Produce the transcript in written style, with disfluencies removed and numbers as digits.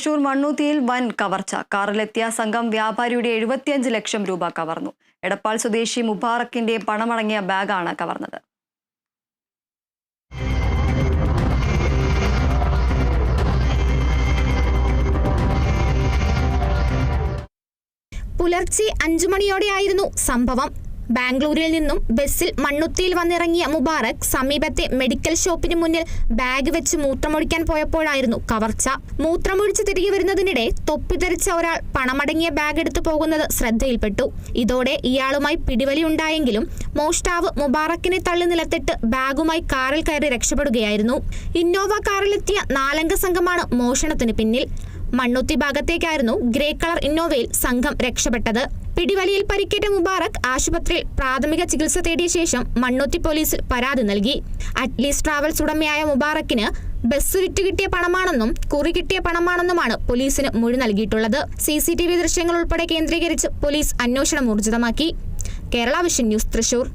തൃശൂർ മണ്ണൂത്തിയിൽ വൻ കവർച്ച. കാറിലെത്തിയ സംഘം വ്യാപാരിയുടെ 75 ലക്ഷം രൂപ കവർന്നു. എടപ്പാൾ സ്വദേശി മുബാറക്കിന്റെ പണമടങ്ങിയ ബാഗാണ് കവർന്നത്. പുലർച്ചെ 5 മണിയോടെയായിരുന്നു സംഭവം. ബാംഗ്ലൂരിൽ നിന്നും ബസ്സിൽ മണ്ണുത്തിയിൽ വന്നിറങ്ങിയ മുബാറക് സമീപത്തെ മെഡിക്കൽ ഷോപ്പിന് മുന്നിൽ ബാഗ് വെച്ച് മൂത്രമൊഴിക്കാൻ പോയപ്പോഴായിരുന്നു കവർച്ച. മൂത്രമൊഴിച്ച് തിരികെ വരുന്നതിനിടെ തൊപ്പി ധരിച്ച ഒരാൾ പണമടങ്ങിയ ബാഗ് എടുത്തു പോകുന്നത് ശ്രദ്ധയിൽപ്പെട്ടു. ഇതോടെ ഇയാളുമായി പിടിവലിയുണ്ടായെങ്കിലും മോഷ്ടാവ് മുബാറക്കിനെ തള്ളി നിലത്തിട്ട് ബാഗുമായി കാറിൽ കയറി രക്ഷപ്പെടുകയായിരുന്നു. ഇന്നോവ കാറിലെത്തിയ 4 അംഗ സംഘമാണ് മോഷണത്തിന് പിന്നിൽ. മണ്ണുത്തി ഭാഗത്തേക്കായിരുന്നു ഗ്രേ കളർ ഇന്നോവയിൽ സംഘം രക്ഷപ്പെട്ടത്. പിടിവലിയിൽ പരിക്കേറ്റ മുബാറക് ആശുപത്രിയിൽ പ്രാഥമിക ചികിത്സ തേടിയ ശേഷം മണ്ണുത്തി പോലീസിൽ പരാതി നൽകി. അറ്റ്ലീസ്റ്റ് ട്രാവൽസ് ഉടമയായ മുബാറക്കിന് ബസ് വിറ്റ് കിട്ടിയ പണമാണെന്നും കുറി കിട്ടിയ പണമാണെന്നുമാണ് പോലീസിന് മൊഴി നൽകിയിട്ടുള്ളത്. CCTV ദൃശ്യങ്ങൾ ഉൾപ്പെടെ കേന്ദ്രീകരിച്ച് പോലീസ് അന്വേഷണം ഊർജിതമാക്കി. Kerala vision news, Thrissur.